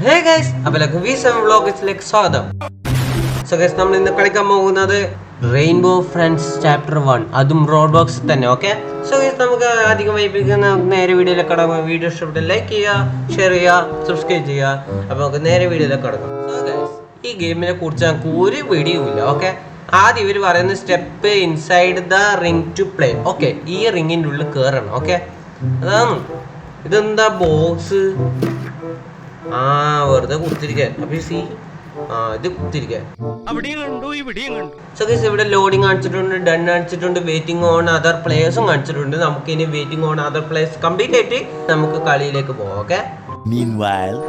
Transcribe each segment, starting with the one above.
Hey guys, അപ്പോൾ V7 വ്ലോഗ്സിലേക്ക് സ്വാഗതം. So guys, നമ്മൾ ഇന്ന് കളിക്കാൻ പോകുന്നത് റെയിൻബോ ഫ്രണ്ട്സ് ചാപ്റ്റർ 1, അതും റോഡ് ബോക്സിൽ തന്നെ. ഓക്കെ, സോ ഗൈസ്, നമുക്ക് അധികം വൈകിപ്പിക്കുന്ന നേരെ വീഡിയോയിലേക്ക് കടക്കാം. വീഡിയോ ഇഷ്ടപ്പെട്ട് ലൈക്ക് ചെയ്യുക, ഷെയർ ചെയ്യുക, സബ്സ്ക്രൈബ് ചെയ്യുക. അപ്പോൾ നമുക്ക് നേരെ വീഡിയോയിലേക്ക് കടക്കാം. സോ ഗൈസ്, ഈ ഗെയിമിനെ കുറിച്ച് നമുക്ക് ഒരു പിടിയുമില്ല. ഓക്കെ, ആദ്യം ഇവർ പറയുന്ന step inside the ring to play. Okay, ഈ റിങ്ങിൻ്റെ ഉള്ളിൽ കയറണം. ഓക്കെ, അതാണ്. ഇതെന്താ ബോക്സ്? വെറുതെ കുത്തിരിക്കാൻ. അപ്പൊ ഇത് കുത്തിരിക്കാൻ. ഇവിടെ ലോഡിങ് കാണിച്ചിട്ടുണ്ട്, ഡൺ കാണിച്ചിട്ടുണ്ട്, വെയിറ്റിംഗ് ഓൺ അതർ പ്ലേയേഴ്സും കാണിച്ചിട്ടുണ്ട്. നമുക്ക് ഇനി waiting on other players complete ആയിട്ട് നമുക്ക് കളിയിലേക്ക് പോവാം. Okay, Meanwhile,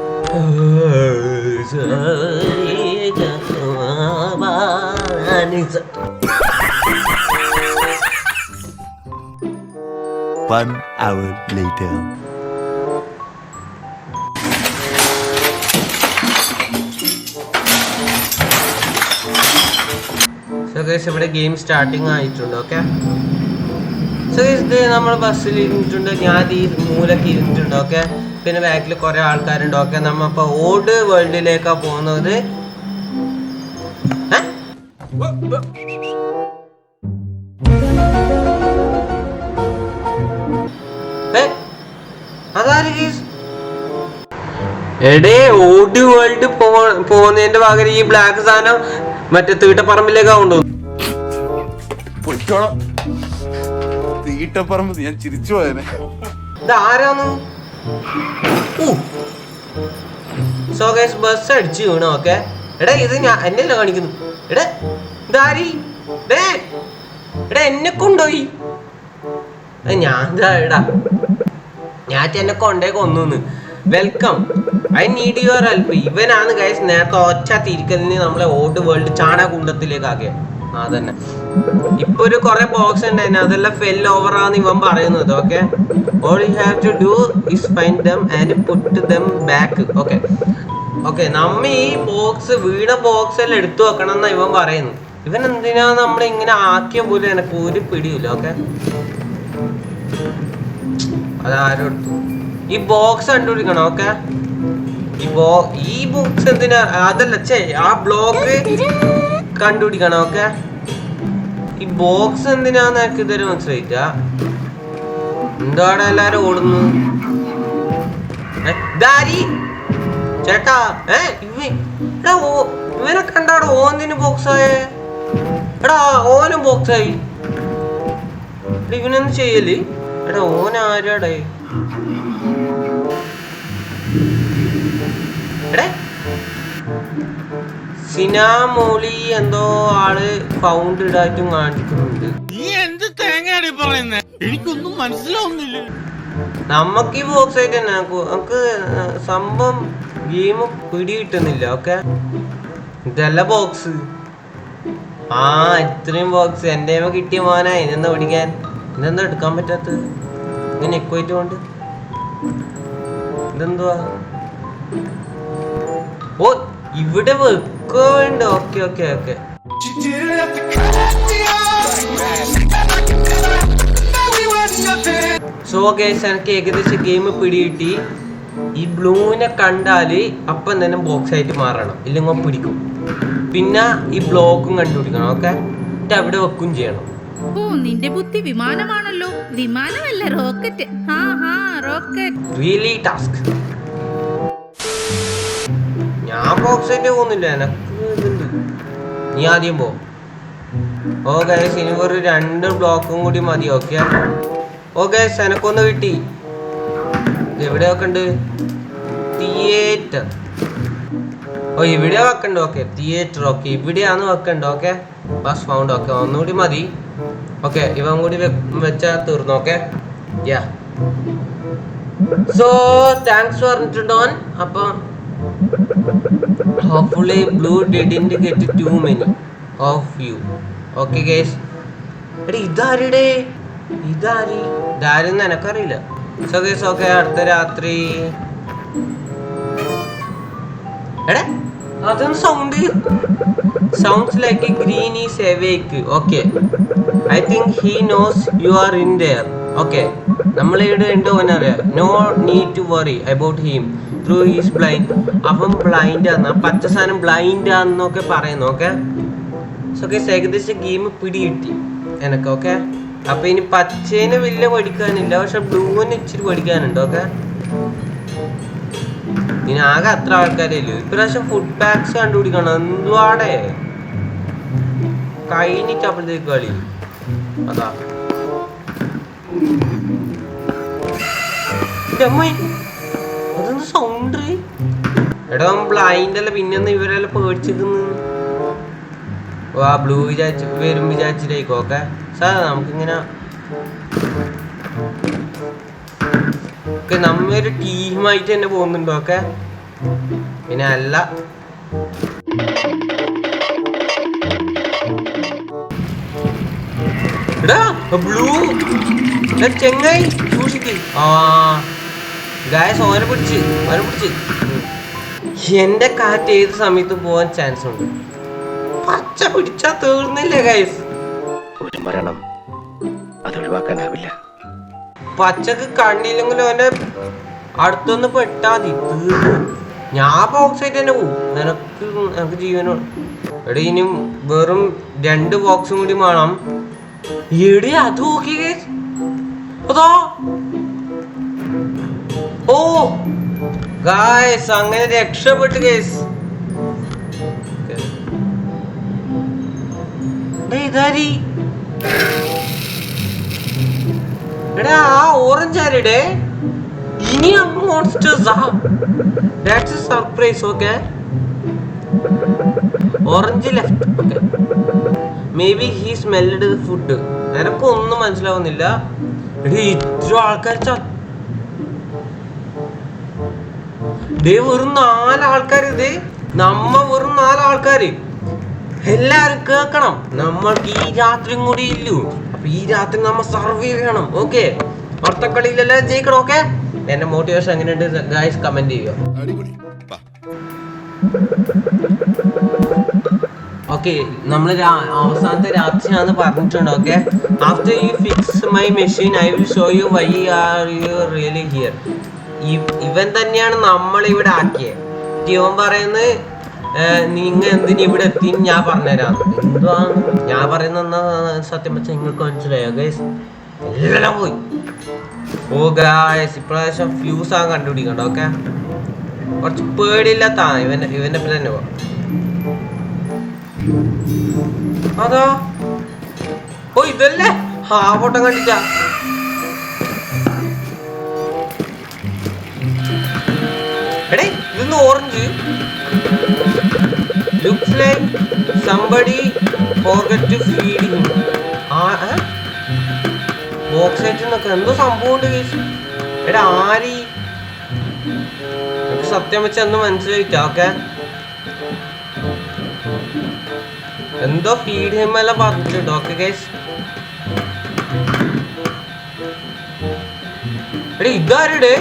1 hour later. So guys, ഇവിടെ ഗെയിം സ്റ്റാർട്ടിങ് ആയിട്ടുണ്ട്. ഓക്കെ, സോ ഗൈസ്, ഇത് നമ്മൾ ബസ്സിൽ ഇരുന്നിട്ടുണ്ട്. ഞാൻ ഈ മൂലക്ക് ഇരുന്നിട്ടുണ്ട്. ഓക്കെ, പിന്നെ ബാക്കിൽ കുറെ ആൾക്കാരുണ്ട്. ഓക്കെ, നമ്മ ഇപ്പൊ ഓൾഡ് വേൾഡിലേക്കാ പോകുന്നത്. അതാര് ഗൈസ്? എടേ, ഓൾഡ് വേൾഡ് പോകുന്നതിന്റെ പകരം ഈ ബ്ലാക്ക് സാധനം മറ്റേ തീട്ടപ്പറമ്പിലേക്കാ കൊണ്ടുപോകും. തീട്ടപ്പറമ്പ് ഞാൻ ചിരിച്ചു പോയനെ. ഇതാരാന്ന്? സോ ഗൈസ്, ബസ് അടിച്ചു വീണു. ഓക്കെ, എടാ, ഇത് ഞാൻ എന്നല്ല കാണിക്കുന്നു. എടാ, ഇതാരി? എടാ, എന്നെ കൊണ്ടുപോയി. ഞാൻ എന്നെ കൊണ്ടേ കൊന്നു. Welcome, I need your help. ഇവനാണ് ഗൈസ് നേരത്തെ ഒച്ച തിരിക്കലിന് നമ്മളെ ഓൾഡ് വേൾഡ് ചാണകുണ്ടത്തിലേക്ക് ആക്കിയ. അതന്നെ, ഇപ്പൊ ഒരു കുറെ ബോക്സ് ഉണ്ടായിരുന്നു, അതെല്ലാം ഫെൽ ഓവർ ആന്ന് ഇവൻ പറയുന്നത്. Okay, all you have to do is find them and put them back. Okay okay, നമ്മ ഈ ബോക്സ് വീണ ബോക്സ് എല്ലാം എടുത്തു വെക്കണം എന്നാ ഇവൻ പറയുന്നു. ഇവൻ എന്തിനാ നമ്മളെ ഇങ്ങനെ ആക്കിയ പോലും എനിക്ക് ഒരു പിടിയില്ല. ഓക്കെ, അതാരും എടുത്തു. ഈ ബോക്സ് കണ്ടുപിടിക്കണം. ഓക്കെ, ഈ ബോക്സ് എന്തിനാ? അതല്ല, ആ ബ്ലോക്ക് കണ്ടുപിടിക്കണം. ഓക്കെ, ഈ ബോക്സ് എന്തിനാന്ന് എനിക്ക് ഇതുവരെ മനസ്സിലായില്ല. എന്താണ് എല്ലാരും ഓടുന്നു? ചേട്ടാ, ഇവനെ കണ്ടാടോ? ഓന്തിന് ബോക്സായേ? എടാ, ഓനും ബോക്സായി. ഇവനൊന്നും ചെയ്യല്. എടാ, ഓൻ ആരാടേ? സിനാമോളി എന്തോ ആള് ഫൗണ്ടഡ് ആയിട്ടും കാണിക്കുന്നുണ്ട്. എനിക്കൊന്നും മനസ്സിലാവുന്നില്ല. നമ്മക്ക് ഈ ബോക്സ് ആയിട്ട് തന്നെ നമുക്ക് സംഭവം ഗെയിം പിടി കിട്ടുന്നില്ല. ഓക്കെ, ഇതല്ല ബോക്സ്. ഇത്രയും ബോക്സ് എന്റെ കിട്ടിയ മോനാ. ഇതെന്താ പിടിക്കാൻ? ഇതെന്താ എടുക്കാൻ പറ്റാത്തത്? ഇങ്ങനെ എക്വൈറ്റ് കൊണ്ട് ഇതെന്തുവാ? ഓ, ഇവിടെ വെക്കുന്നുണ്ട്. Okay okay okay, so guys, എനിക്ക് ഏകദേശം ഗെയിം പിടികിട്ടി. ഈ ബ്ലൂവിനെ കണ്ടാല് അപ്പം തന്നെ ബോക്സ് ആയിട്ട് മാറണം, ഇല്ലെങ്കിൽ പിടിക്കും. പിന്നെ ഈ ബ്ലോക്കും കണ്ടുപിടിക്കണം. ഓക്കെ, എന്നിട്ട് അവിടെ വെക്കും ചെയ്യണം. ഓ, നിന്റെ ബുദ്ധി വിമാനമാണല്ലോ. വിമാനമല്ല, റോക്കറ്റ്. Rocket really task. ഞാൻ ബോക്സ് ആയിട്ട് പോകുന്നില്ല, എനക്ക് ഇതുണ്ട്. നീ ആദ്യം പോ. ഓ ഗൈസ്, ഇനി ഒരു 2 ബ്ലോക്കും കൂടി മതി. ഓക്കെ, ഓ ഗൈസ്, എനക്കൊന്ന് കിട്ടി. എവിടെ വെക്കണ്ട്? തിയേറ്റർ. ഓ, ഇവിടെ വെക്കണ്ട. Okay, theatre. ഓക്കെ, ഇവിടെയാണ് വെക്കണ്ട. Okay, bus found. ഓക്കെ, ഒന്നുകൂടി മതി. ഓക്കെ, ഇവൻ കൂടി വെച്ചാൽ തീർന്നു. Okay, ya. So thanks for Don. അപ്പം hopefully blue didn't get too many of you. Okay guys, ഇതാരെന്ന് എനക്കറിയില്ല. സോ ഗൈസ്, ഓക്കെ, അടുത്ത രാത്രി. അതൊന്നും sounds like a green is awake. Okay, I think he knows you are in there. Okay, നമ്മൾ ഇവിടെ ഉണ്ട്. No need to worry about him. Bru is blind. അവൻ blind ആണ്, പച്ച സാധനം ബ്ലൈൻഡ് ആണെന്നൊക്കെ പറയുന്നു. ഓക്കെ സോ ഗൈസ് ഏകദേശം ഗെയിം പിടികിട്ടി എനക്ക്. ഓക്കെ അപ്പൊ ഇനി പച്ചേനെ വലിയ പഠിക്കാനില്ല, പക്ഷെ ബ്ലൂവിന് ഇച്ചിരി പഠിക്കാനുണ്ട്. ഓക്കെ ഇനി ആകെ അത്ര ആൾക്കാരേ ഇല്ലു. ഇപ്രാവശ്യം ഫുഡ് പാക്സ് കണ്ടുപിടിക്കണം. എന്തുവാടെ കഴിഞ്ഞിട്ടപ്പോഴത്തേക്ക് കളി അതാ. അതൊന്ന് സൗണ്ട് എടാ ബ്ലൈൻഡ് അല്ല, പിന്നെന്ന് ഇവരെല്ലാം പേടിച്ചിരിക്കുന്നു. ആ ബ്ലൂ വിചാരിച്ച് വരും വിചാരിച്ചിട്ടായിരിക്കും. ഓക്കെ സാർ നമുക്കിങ്ങനെ നമ്മൊരു ടീമായിട്ട് തന്നെ പോകുന്നുണ്ടോ? ഓക്കെ പിന്നെ അല്ല ബ്ലൂ ചെങ്ങായി സൂക്ഷിക്ക്. ആ ഗായ്സ് ഓനെ പിടിച്ച് എന്റെ കാറ്റ് ഏത് സമയത്ത് പോവാൻ ചാൻസ് ഉണ്ട്. പച്ച പിടിച്ചാ തീർന്നില്ലേ ഗായ്സ്? ഒരു മരണം അത് ഒഴിവാക്കാനാവില്ല. പച്ചക്ക് കണ്ണില്ലെങ്കിലും അവന്റെ അടുത്തൊന്ന് പെട്ടാ മതി, തീർന്നു. ഞാൻ ബോക്സ് ആയിട്ട് തന്നെ പോവും. എനിക്ക് ജീവനോ എടാ ഇനിയും വെറും 2 ബോക്സും കൂടി വേണം. എടേ അത് നോക്കി ഗൈസ്, അതോ ഓ ഗായ്സ് അങ്ങനെ രക്ഷപ്പെട്ടു ഗൈസ്. ഇതാരി എടാ ആ ഓറഞ്ച് ആരുടെ ഇനി മോൺസ്റ്റേഴ്സാ? That's a surprise. Okay orange left. Okay maybe he smelled the food. എനക്കൊന്നും മനസ്സിലാവുന്നില്ല. എടീ ഇത്ര ആൾക്കാർ വെറും 4 ആൾക്കാർ. ഇത് വെറും 4 ആൾക്കാര്. എല്ലാരും കേക്കണം, നമ്മൾക്ക് ഈ രാത്രിയും കൂടി ഇല്ലു. അപ്പൊ ഈ രാത്രി നമ്മ സർവൈവ് ചെയ്യണം. ഓക്കെ അടുത്ത കളിയിലെല്ലാം ജയിക്കണം. ഓക്കെ എന്റെ മോട്ടിവേഷൻ എങ്ങനെയുണ്ട് ഗൈസ് കമന്റ് ചെയ്യുക. ഓക്കെ നമ്മള് അവസാനത്തെ രാത്രിയാന്ന് പറഞ്ഞിട്ടുണ്ട്. Okay after you fix my machine I will show you why are you really here. ഇവൻ തന്നെയാണ് നമ്മളിവിടെ ആക്കിയത്. ഇവൻ പറയുന്നത് നിങ്ങ എന്തിനു ഇവിടെ എത്തി ഞാൻ പറഞ്ഞുതരാം. എന്തുവാ ഞാൻ പറയുന്ന സത്യം വെച്ചാൽ നിങ്ങൾക്ക് മനസ്സിലായോ ഗൈസ്? എല്ലാം പോയി. ഓ ഗൈസ് ഇപ്രാവശ്യം ഫ്യൂസ് ആകാൻ കണ്ടുപിടിക്കണ്ട. ഓക്കെ കുറച്ച് പേടിയില്ലാത്ത ഇവന്റെ പിന്നെ തന്നെ പോവാ. അതാ ഓ ഇതല്ലേ ആ ഫോട്ടം കണ്ടിട്ടാ. എടേ ഇതൊന്ന് orange looks like somebody forgot to feed him. Box ആയിട്ട് എന്തോ സംഭവം ഉണ്ട് ഗൈസ്. എടാ ആരി സത്യം വെച്ച ഒന്നും മനസ്സിലായിട്ടാ. ഓക്കെ എന്തോ ഫീഡ് ഹിമെല്ലാം പറഞ്ഞിട്ടുണ്ട്. ഓക്കെ ഗൈസ് എടാ ഇതാരുടെ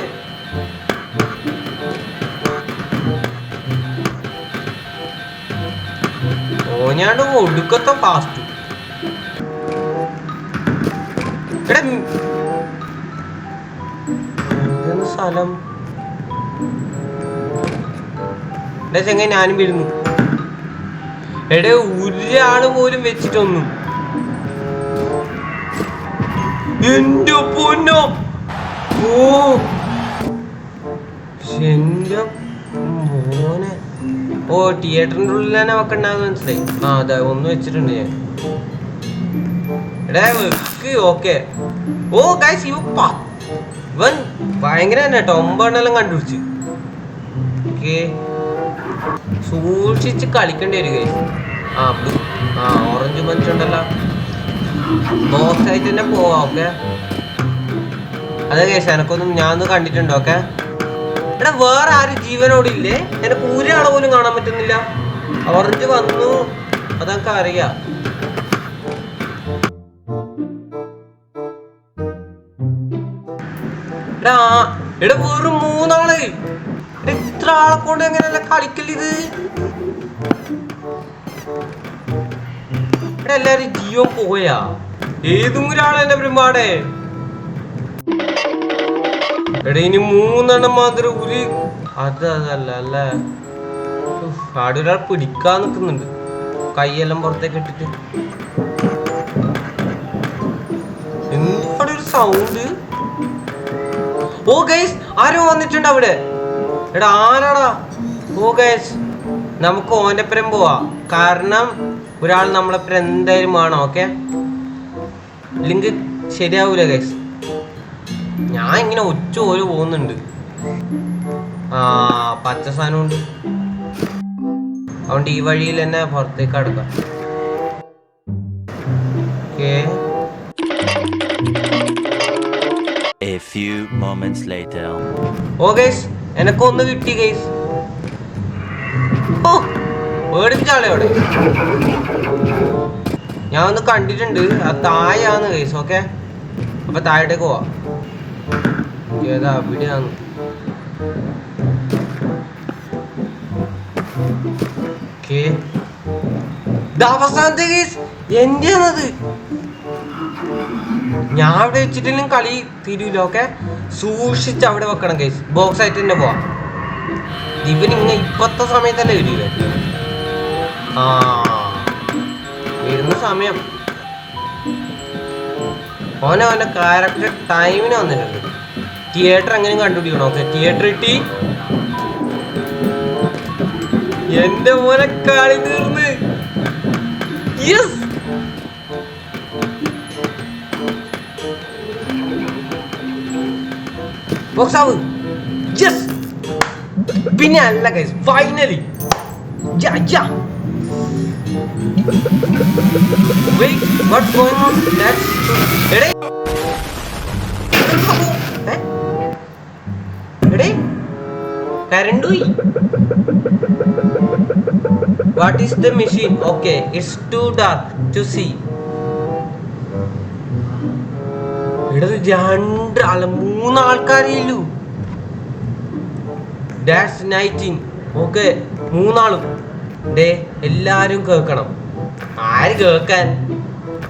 ഓനാണ്ട് ഒടുക്കത്തെ ഫാസ്റ്റ്. എടാ സ്ഥലം എടാ ചെങ്ങായി ഞാനും വരുന്നു. എടേ ഒരാള് പോലും വെച്ചിട്ടൊന്നും. എന്റെ പൊന്നോ ഓ എന്റെ മോനെ. ഓ തിയേറ്ററിന്റെ ഉള്ളിൽ തന്നെ വെക്കണ്ടാന്ന് മനസ്സിലായി. ആ അതെ ഒന്ന് വെച്ചിട്ടുണ്ട് ഞാൻ. എടാ വെക്ക്. ഓക്കെ ഓ ഗൈസ് ഇവൻ ഭയങ്കര തന്നെ കേട്ടോ. 9 കണ്ടുപിടിച്ച്. ഓക്കെ സൂക്ഷിച്ച് കളിക്കേണ്ടി വരും ഗൈസ്. ആ ബ്ലൂ ആ ഓറഞ്ച് മനുഷ്യണ്ടല്ലോ. ബോക്സ് ആയിട്ട് തന്നെ പോവാ. ഓക്കെ അതെ ഗൈസ് എനക്കൊന്നും ഞാനൊന്ന് കണ്ടിട്ടുണ്ടോ? ഓക്കെ എടാ വേറെ ആരും ജീവനോടില്ലേ? എനക്ക് ഒരാളെ പോലും കാണാൻ പറ്റുന്നില്ല. ഓറഞ്ച് വന്നു അതൊക്കെ അറിയാം. എടാ വെറും 3 ആള്. ഇത്ര ആളെ കൊണ്ട് എങ്ങനെയല്ല കളിക്കല്ലിത്? എടാ എല്ലാരും ജീവൻ പോയാ? ഏതും ഒരാളെന്നെ ബ്രഹ്മാടെ. എടാ ഇനി 3 മാത്രം ഒരു അതല്ല അല്ലേ. അവിടെ ഒരാൾ പിടിക്കാൻ നിൽക്കുന്നുണ്ട്, കൈയെല്ലാം പുറത്തേക്ക് ഇട്ടിട്ട്. എന്താണ് ഒരു സൗണ്ട്? ഓ ഗൈസ്, ആരോ വന്നിട്ടുണ്ട് അവിടെ. എടാ ആരാടാ? ഓ ഗൈസ്, നമുക്ക് ഓൻ്റെപ്പരം പോവാ. കാരണം ഒരാൾ നമ്മളെപ്പരം എന്തായാലും വേണം. ഓക്കെ, ഇല്ലെങ്കിൽ ശരിയാവൂല ഗൈസ്. ഞാൻ ഇങ്ങനെ ഒച്ച പോലെ പോകുന്നുണ്ട്. ആ പച്ച സാധനമുണ്ട്, അതുകൊണ്ട് ഈ വഴിയിൽ തന്നെ പുറത്തേക്ക് അടുക്കാം. Okay. A few moments later. ഓ ഗൈസ്, എനക്കൊന്ന് കിട്ടി ഗൈസ്. ഓ പേടിച്ചാളെ ഞാൻ ഒന്ന് കണ്ടിട്ടുണ്ട്, ആ താഴെയാണ് ഗൈസ്. ഓക്കെ, അപ്പൊ താഴേക്ക് പോവാ. ഏതാ അവിടെയാണ്. അവസാനത്തെ കേസ് എന്റെയാണത്. ഞാൻ അവിടെ വെച്ചിട്ടില്ലെങ്കിൽ കളി തിരിയില്ല. ഓക്കെ, സൂക്ഷിച്ച് അവിടെ വെക്കണം കേസ്. ബോക്സ് ആയിട്ട് തന്നെ പോവാം. ഇവൻ ഇങ്ങനെ ഇപ്പത്തെ സമയത്തല്ലേ വരിക. ആ വരുന്ന സമയം ഓനെ ക്യാരക്ടർ ടൈമിന് വന്നിട്ടുണ്ട്. തിയേറ്റർ എങ്ങനെയും കണ്ടുപിടിക്കണം. ഓക്കെ, തിയേറ്റർ കിട്ടി. എന്റെ മോനെ കളി തീർന്ന്. യെസ്, ബോക്സ് ആവ്. യെസ്, പിന്നെ അല്ല guys, finally. Wait, what's going on? That's എടേ എടേ കറണ്ട് പോയി. What is the machine? Okay, it's too dark to see. ഇടത് രണ്ട് അല്ല മൂന്ന് ആൾക്കാരില്ലു. That's 19. ഓക്കെ, മൂന്നാളും. ഡേ എല്ലാരും കേൾക്കണം. ആര് കേൾക്കാൻ?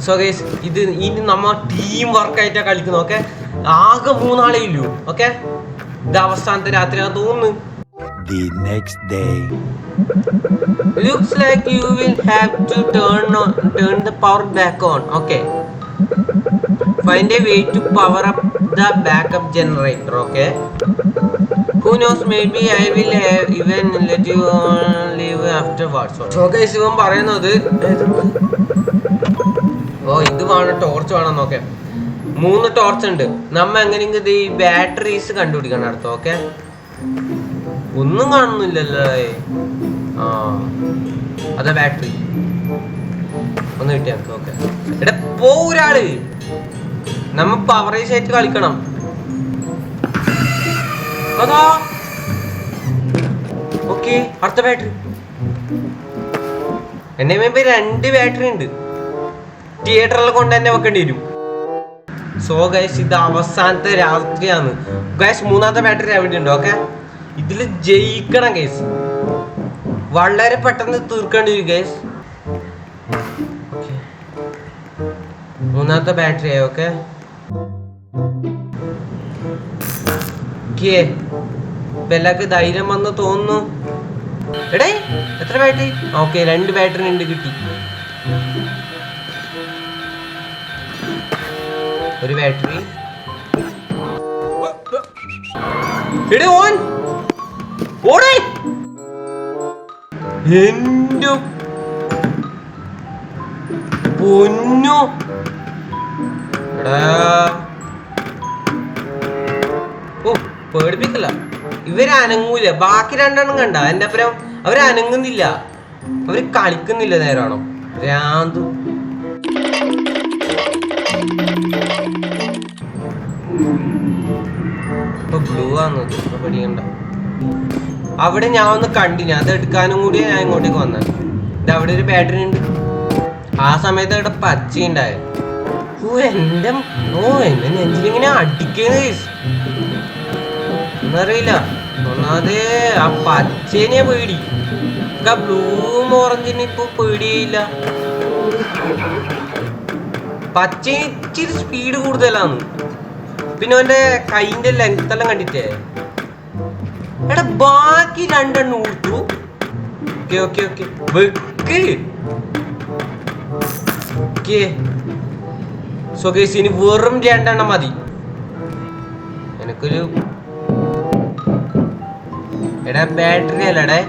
സോ ഗൈസ്, ഇത് ഇനി നമ്മ ടീം വർക്കായിട്ടാ കളിക്കുന്നത്. ഓക്കെ, ആകെ മൂന്നാളേ ഇല്ലു. ഓക്കെ, ഇത് അവസാനത്തെ രാത്രിയാണെന്ന് തോന്നുന്നു. The next day. Looks like you will have to turn the power back on. Okay. Find a way to power up the backup generator. Okay. Who knows? Maybe I will even let you leave afterwards. So guys, ഇവൻ പറയുന്നത് ഇത് വേണം, torch വേണം. നോക്കെ, 3 torch ഉണ്ട്. നമ്മ എങ്ങനെയെങ്കിലും ഈ ബാറ്ററീസ് കണ്ടുപിടിക്കണം അടുത്ത. ഓക്കെ, ഒന്നും കാണുന്നില്ലല്ലോ. ആ അതാ ബാറ്ററി ഒന്ന് കിട്ടിയ. ഓക്കെ, എടാ പോ ഒരാള്. നമ്മ പവറേജ് ആയിട്ട് കളിക്കണം. അതാ ഓക്കെ, അടുത്ത ബാറ്ററി. എന്നെ മേമ്പ് 2 ബാറ്ററി ഉണ്ട്. തിയേറ്ററിൽ കൊണ്ട് തന്നെ വെക്കേണ്ടി വരും. സോ ഗൈസ്, ഇത് അവസാനത്തെ രാത്രിയാണ് ഗൈസ്. 3ാമത്തെ ബാറ്ററി അവിടെ ഉണ്ട്. ഓക്കെ, ഇതില് ജയിക്കണം ഗൈസ്. വളരെ പെട്ടെന്ന് തീർക്കേണ്ടി വരും ഗൈസ്. 3ാമത്തെ ബാറ്ററി ആയി. ഓക്കെ, എല്ലാവർക്കും ധൈര്യം വന്ന് തോന്നുന്നു. എടേ എത്ര ബാറ്ററി? ഓക്കെ, 2 ബാറ്ററി ഉണ്ട്, കിട്ടി. ഒരു ബാറ്ററി. എടേ ഓൻ ഓടേ. എന്റെ പൊന്നു എടാ, ഓ പേടിപ്പിക്കല്ല. ഇവരനങ്ങൂല. ബാക്കി 2 കണ്ട എന്റെ അപ്പുറം അവരനങ്ങുന്നില്ല, അവര് കളിക്കുന്നില്ല. നേരാണോ രാന്തു. ബ്ലൂ ആന്നത് പഠിക്കണ്ട. അവിടെ ഞാൻ ഒന്ന് കണ്ടിന്, അത് എടുക്കാനും കൂടി ഞാൻ ഇങ്ങോട്ടേക്ക് വന്നത്. ഇത് അവിടെ ഒരു ബാറ്ററി ഉണ്ട്. ആ സമയത്ത് അവിടെ പച്ചയുണ്ടായ. എന്റെ എന്നെ നെഞ്ചിലിങ്ങനെ അടിക്കുന്ന ഒന്നറിയില്ല. ഒന്നാതെ ആ പച്ചേനെ പേടി. ബ്ലൂവും ഓറഞ്ചിന് ഇപ്പൊ പേടിയില്ല. പച്ച ഇച്ചിരി സ്പീഡ് കൂടുതലാണ്. പിന്നെ അവന്റെ കൈന്റെ ലെങ്ത് എല്ലാം കണ്ടിട്ടേ എടാ ബാക്കി രണ്ടെണ്ണം ഊർത്തു. ഓക്കെ ഓക്കെ ഓക്കെ വെക്ക്. ഓക്കെ സോ ഗൈസ് ഇനി വെറും രണ്ടെണ്ണം മതി എനിക്കൊരു. എടാ ബാറ്ററി അല്ലടേ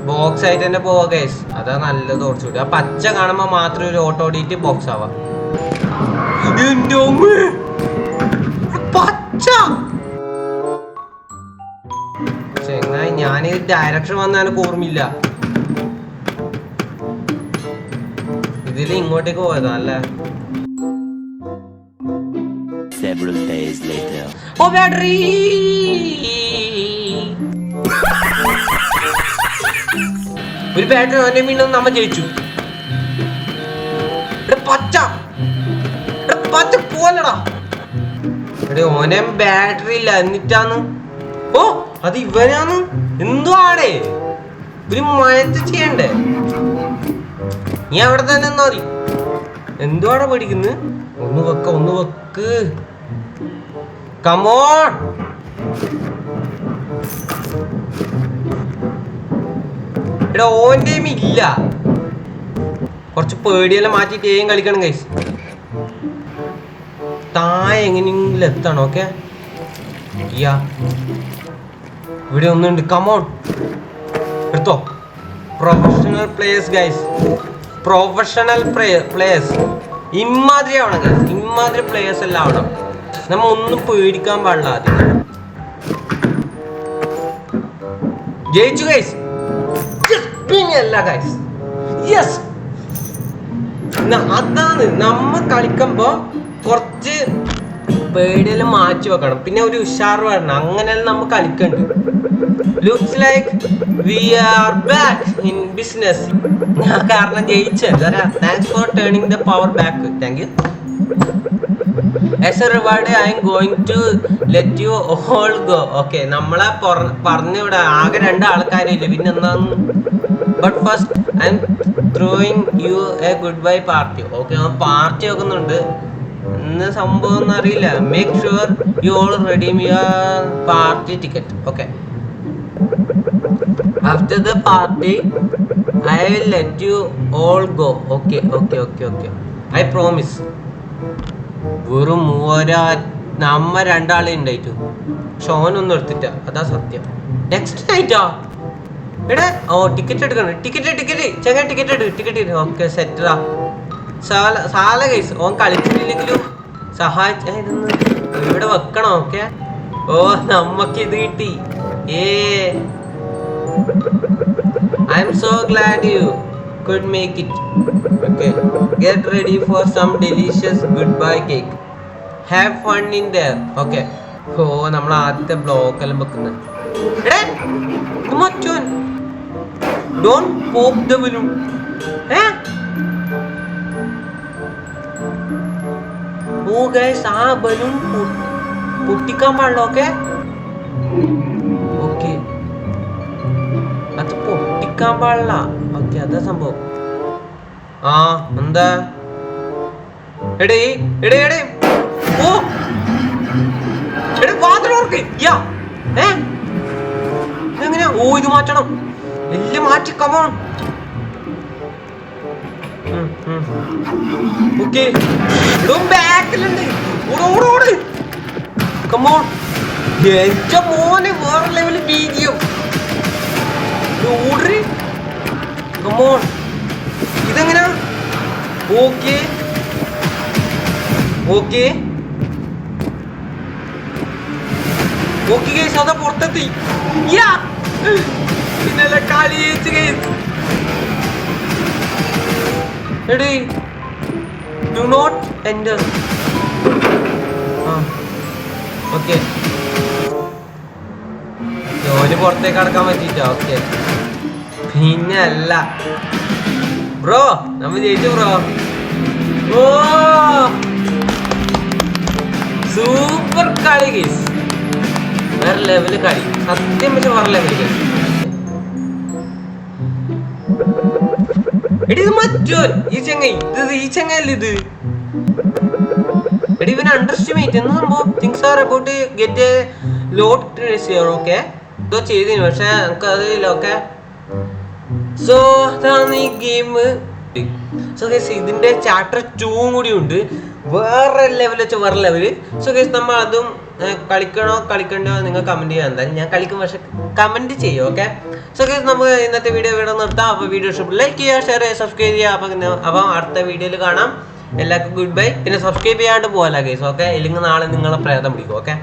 ബോക്സ് ആയിട്ട് തന്നെ പോവാ ഗൈസ്. അതാ നല്ലത് കുറച്ചുകൂടി. ആ പച്ച കാണുമ്പോ മാത്രം ഒരു ഓട്ടോ ഓടിയിട്ട് ബോക്സ് ആവാ. പച്ച ചെങ്ങായി ഞാൻ ഡയറക്ഷൻ വന്ന എനിക്ക് ഓർമ്മയില്ല. ഇതില് ഇങ്ങോട്ടേക്ക് പോയതാ അല്ലേ? Several days later. ഓ ബാറ്ററി ഒരു ബാറ്ററി അവന്റെ വീണ്ടും നമ്മ ജയിച്ചു. പച്ച പച്ച പോലടാ. എടേ ഓനെ ബാറ്ററി ഇല്ല എന്നിട്ടാന്ന്. ഓ അത് ഇവനാന്ന്. എന്തുവാടേ ഒരു മയത്ത് ചെയ്യണ്ടേ? നീ അവിടെ തന്നെ നിന്നാ മതി. എന്തുവാടാ പഠിക്കുന്നത്? ഒന്ന് വെക്ക് കമോൺ. എടാ ഓൻ്റെ ഇല്ല. കുറച്ച് പേടിയെല്ലാം മാറ്റിട്ട് ഏം കളിക്കണം ഗൈസ്. താഴെ എങ്ങനെയെങ്കിലും എത്തണം. ഓക്കെ ഇവിടെ ഒന്നുണ്ട്. കമോൺ എടുത്തോ. Professional players guys. Professional players ഇമ്മാതിരി ആവണം ഗൈസ്. ഇമ്മാതിരി പ്ലേയേഴ്സ് എല്ലാം ആവണം. നമ്മ ഒന്നും പേടിക്കാൻ പാടില്ല. ആദ്യം ജയിച്ചു ഗൈസ്. പിന്നെയല്ല ഗൈസ്. യെസ് അതാണ് നമ്മ കളിക്കുമ്പോ കുറച്ച് പേടിയെല്ലാം മാറ്റി വെക്കണം. പിന്നെ ഒരു ഉഷാറ് വരണം. അങ്ങനെയെല്ലാം നമ്മ കളിക്കണ്ട്. Looks like we are back in business. ഞാൻ കാരണം ജയിച്ചത്. Thanks for turning the power back. Thank you. As a reward, I am going to let you all go. Okay, നമ്മളെ പറഞ്ഞു ഇവിടെ ആകെ 2 ആൾക്കാരില്ല. പിന്നെ എന്താന്ന്? But first, I am throwing you a goodbye party. Okay, party വെക്കുന്നുണ്ട്. ഇന്ന് സംഭവം ഒന്നും അറിയില്ല. Make sure you all redeem your party ticket. Okay. After the party, I will let you all go. Okay. I promise. വെറും 3000 നമ്മ 2 ആളെ ഉണ്ടായിട്ടു. ഷോനൊന്നും എടുത്തിട്ട. അതാ സത്യം. നെക്സ്റ്റ് നൈറ്റാ. എടാ ഓ ടിക്കറ്റ് എടുക്കണം. ടിക്കറ്റ് ചെങ്ങ ടിക്കറ്റ്. ഓക്കെ സെറ്റാ. സാല ഗൈസ് ഓൻ കളിച്ചിട്ടില്ലെങ്കിലും സഹായിച്ച ഇതൊന്ന് ഇവിടെ വെക്കണം. ഓക്കെ ഓ നമ്മക്ക് ഇത് കിട്ടി. I am so glad you could make it. Okay, get ready for some delicious goodbye cake. Have fun in there. Okay. ഓ നമ്മൾ ആദ്യത്തെ ബ്ലോക്കെല്ലാം വെക്കുന്നത്. മറ്റോൻ ഡോണ്ട് പോപ്പ് ദ ബലൂൺ. ഓ ഗൈസ് ആ ബലൂൺ പൊട്ടിക്കാൻ പാടില്ല. ഓക്കെ അത് പൊട്ടിക്കാൻ പാടില്ല. ഓക്കെ അതാ സംഭവം. ആ എന്താ എടേ ഓ എങ്ങനെയാ? ഓ ഇത് മാറ്റണം. എല്ലാം മാറ്റി. കമോൺ. ഓക്കെ ബാക്കിലുണ്ട്. ഓട് കമോൺ. എന്റെ മോനെ വേറെ ലെവല് ബീജിയം. ഓടി കമോൺ. ഇതെങ്ങനെയാ? ഓക്കെ ഗൈസ് അതാ പുറത്തെത്തി. പിന്നല്ല കളി ജയിച്ചു ഗൈസ്. എടീ ഡു നോട്ട് എൻ്റർ. ഓക്കെ ജോലി പുറത്തേക്ക് കടക്കാൻ പറ്റിട്ടോ. ഓക്കെ പിന്നെ അല്ല ബ്രോ നമ്മ ജയിച്ചു ബ്രോ. ഓ സൂപ്പർ കളി ഗൈസ്. വേറെ ലെവല് കളി. സത്യം വെച്ച വേറെ ലെവല് കളി. എടി ഇത് മറ്റോൻ ഈ ചെങ്ങല്ലേ ഇത്. എടി ഇവൻ അണ്ടർസ്റ്റിമേറ്റ്. എന്ന് സംഭവം things are about get A load ചെയ്യണം. ഓക്കെ ഇതോ ചെയ്തിന് പക്ഷെ നമുക്ക് അതില്ല. ഓക്കെ സോ അതാണ് ഈ ഗെയിം. സോ ഗൈസ് ഇതിന്റെ ചാപ്റ്റർ 2 കൂടി ഉണ്ട്, വേറെ ലെവൽ വെച്ചാൽ വേറെ ലെവല്. സോ ഗൈസ് നമ്മൾ അതും കളിക്കണോ കളിക്കണ്ടോ നിങ്ങൾ കമന്റ് ചെയ്യാൻ. എന്തായാലും ഞാൻ കളിക്കും, പക്ഷെ കമന്റ് ചെയ്യും. ഓക്കെ സോ ഗൈസ് നമുക്ക് ഇന്നത്തെ വീഡിയോ ഇവിടെ നിർത്താം. അപ്പോൾ വീഡിയോ ഇഷ്ടപ്പെട്ടു ലൈക്ക് ചെയ്യുക, ഷെയർ ചെയ്യുക, സബ്സ്ക്രൈബ് ചെയ്യുക. അപ്പം അടുത്ത വീഡിയോയിൽ കാണാം. എല്ലാവർക്കും ഗുഡ് ബൈ. പിന്നെ സബ്സ്ക്രൈബ് ചെയ്യാണ്ട് പോകല ഗൈസ്. ഓക്കെ ഇല്ലെങ്കിൽ നാളെ നിങ്ങളെ പ്രേതം പിടിക്കും. ഓക്കെ.